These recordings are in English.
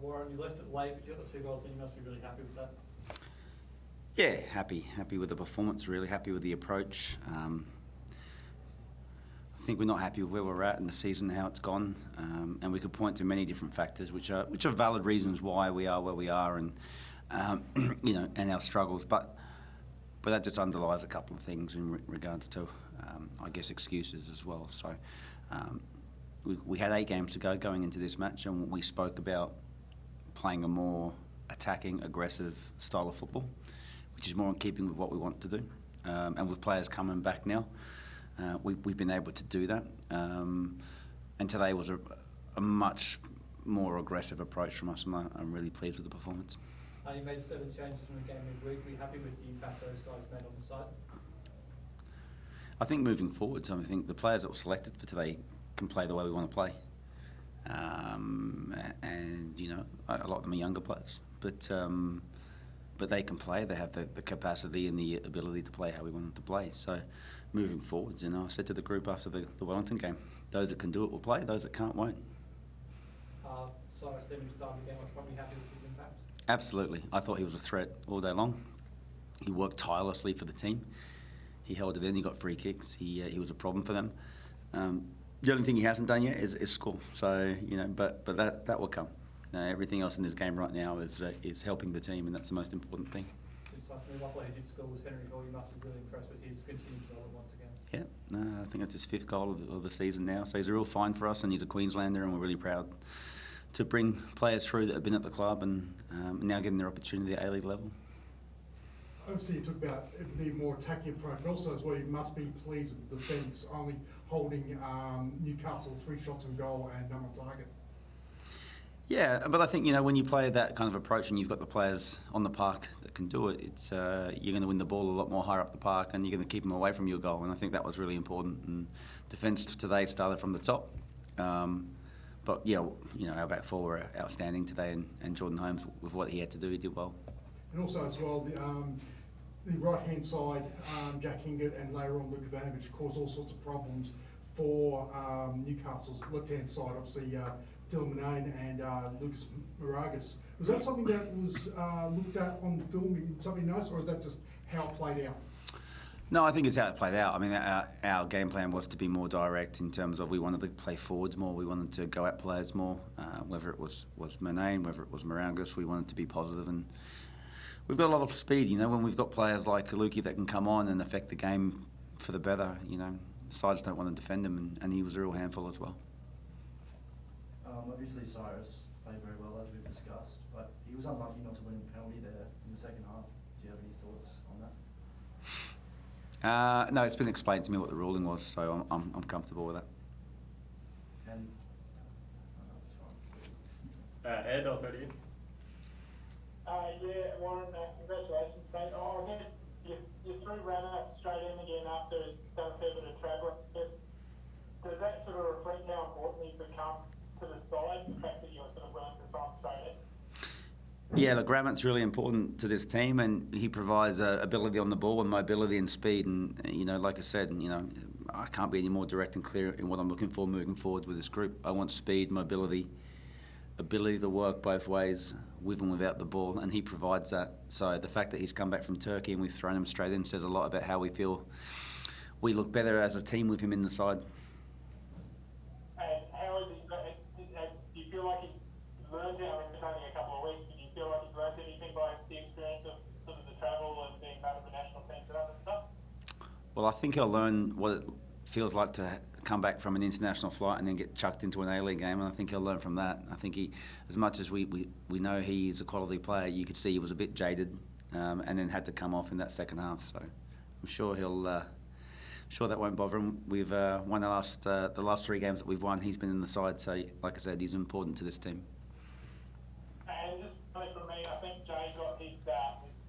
Warren. You left it late, but you got the 2 goals in. You must be really happy with that. Yeah, happy with the performance. Really happy with the approach. I think we're not happy with where we're at in the season, how it's gone, and we could point to many different factors, which are valid reasons why we are where we are, and and our struggles. But that just underlies a couple of things in regards to, I guess, excuses as well. So we had 8 games to go going into this match, and we spoke about playing a more attacking, aggressive style of football, which is more in keeping with what we want to do. And with players coming back now, we've been able to do that. And today was a much more aggressive approach from us, and I'm really pleased with the performance. You made 7 changes from the game midweek. Were you happy with the impact those guys made on the side? I think moving forward, I think the players that were selected for today can play the way we want to play. And a lot of them are younger players, but they can play. They have the capacity and the ability to play how we want them to play. So moving forwards, I said to the group after the Wellington game, those that can do it will play, those that can't won't. Cyrus Stevens starting again, was probably happy with his impact? Absolutely. I thought he was a threat all day long. He worked tirelessly for the team. He held it in, he got free kicks, he was a problem for them. The only thing he hasn't done yet is score. So, but that will come. Everything else in this game right now is helping the team, and that's the most important thing. One player who did score was Henry Hall. You must be really impressed with his continued development once again. Yeah, no, I think that's his 5th goal of the season now. So he's a real find for us, and he's a Queenslander, and we're really proud to bring players through that have been at the club and now getting their opportunity at A-League level. Obviously, you talk about it being more attacking approach, but also as well, you must be pleased with the defence only holding Newcastle 3 shots on goal and none on target. Yeah, but I think, when you play that kind of approach and you've got the players on the park that can do it, it's you're going to win the ball a lot more higher up the park, and you're going to keep them away from your goal, and I think that was really important. And defence today started from the top. But yeah, our back four were outstanding today, and Jordan Holmes, with what he had to do, he did well. And also as well, the right-hand side, Jack Hingett and later on Luka Ivanovic caused all sorts of problems for Newcastle's left-hand side. Obviously, Dylan Murnane and Lucas Moragas. Was that something that was looked at on the film, something nice, or is that just how it played out? No, I think it's how it played out. I mean, our game plan was to be more direct in terms of we wanted to play forwards more, we wanted to go at players more, whether it was Murnane, whether it was Moragas, we wanted to be positive, and we've got a lot of speed, when we've got players like Luki that can come on and affect the game for the better, sides don't want to defend him, and he was a real handful as well. Obviously Cyrus played very well, as we've discussed, but he was unlucky not to win a penalty there in the second half. Do you have any thoughts on that? No, it's been explained to me what the ruling was, so I'm comfortable with that. And Ed, I'll go to you. Yeah, Warren, congratulations, mate. I guess you threw Ranner straight in again after he's done a fair bit of travel. Does that sort of reflect how important he's become to the side, the fact that you're sort of willing to throw him straight in? Yeah, look, Ramit's really important to this team, and he provides ability on the ball and mobility and speed. And like I said, I can't be any more direct and clear in what I'm looking for moving forward with this group. I want speed, mobility, ability to work both ways, with and without the ball, and he provides that. So the fact that he's come back from Turkey and we've thrown him straight in says a lot about how we feel we look better as a team with him in the side. And how is he? Do you feel like he's learned it? I mean, it's only a couple of weeks, but do you feel like he's learned anything by the experience of sort of the travel and being part of the national team setup and stuff? Well, I think he'll learn what it feels like to come back from an international flight and then get chucked into an A-League game, and I think he'll learn from that. I think he, as much as we know he is a quality player, you could see he was a bit jaded, and then had to come off in that second half. So I'm sure sure that won't bother him. We've won the last 3 games that we've won. He's been in the side, so like I said, he's important to this team. And just for me, I think Jay got his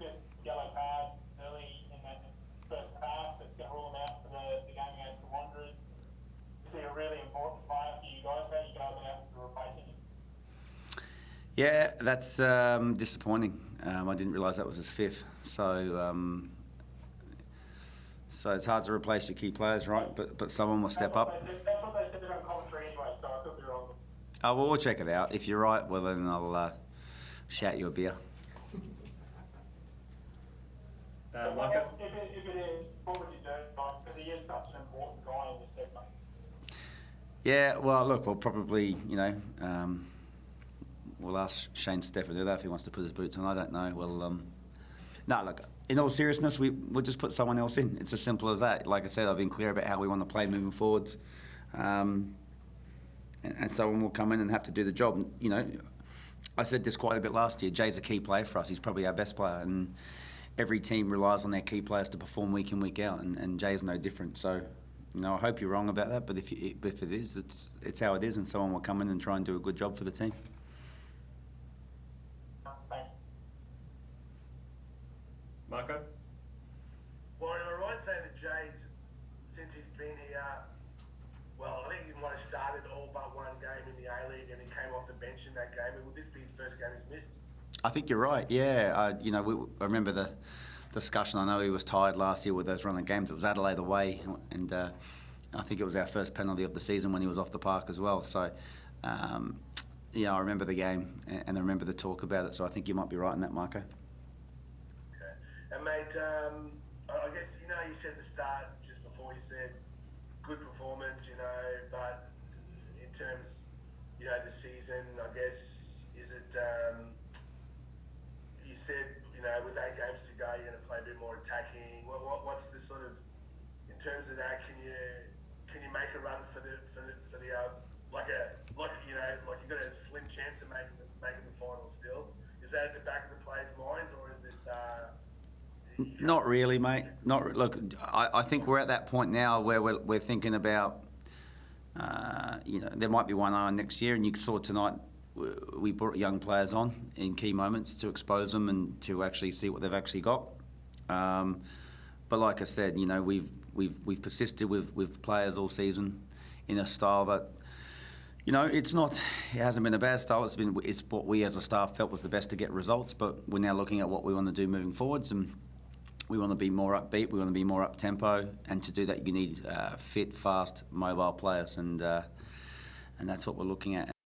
5th yellow card early in that first half. That's going to rule him out for the game against the Wanderers. Is he a really important player for you guys? How do you go about sort of replacing him? Yeah, that's disappointing. I didn't realise that was his 5th. So it's hard to replace your key players, right? But someone will step up. That's what they said on commentary anyway, so I could be wrong. Oh, well, we'll check it out. If you're right, well then shout you a beer. Micah? If it is, what would you do? Because he is such an important guy in this segment. Yeah, well, look, we'll probably, we'll ask Shane Steph to do that if he wants to put his boots on. I don't know. Well, no, look, in all seriousness, we'll just put someone else in. It's as simple as that. Like I said, I've been clear about how we want to play moving forwards. And someone will come in and have to do the job. I said this quite a bit last year. Jay's a key player for us. He's probably our best player. And every team relies on their key players to perform week in, week out. And Jay's no different. So, I hope you're wrong about that. But if it is, it's how it is. And someone will come in and try and do a good job for the team. Thanks. Marco? Well, am I right in saying that Jay's, since he's been here, well, I think he might have started all but one game in the A-League and he came off the bench in that game. Would this be his first game he's missed? I think you're right. Yeah, I remember the discussion. I know he was tired last year with those running games. It was Adelaide away, and I think it was our first penalty of the season when he was off the park as well. So, I remember the game and I remember the talk about it. So I think you might be right in that, Marco. Okay. And mate, I guess you said at the start just before you said good performance, but in terms, the season, I guess, is it? You said, with 8 games to go, you're going to play a bit more attacking. What's the sort of, in terms of that? Can you make a run for the like you've got a slim chance of making the final still? Is that at the back of the players' minds, or is it? Not really, mate. Look, I think we're at that point now where we're thinking about, there might be one eye on next year, and you saw tonight we brought young players on in key moments to expose them and to actually see what they've actually got. But like I said, we've persisted with players all season in a style that, it hasn't been a bad style. It's what we as a staff felt was the best to get results. But we're now looking at what we want to do moving forwards, and we want to be more upbeat. We want to be more up tempo, and to do that, you need fit, fast, mobile players, and that's what we're looking at.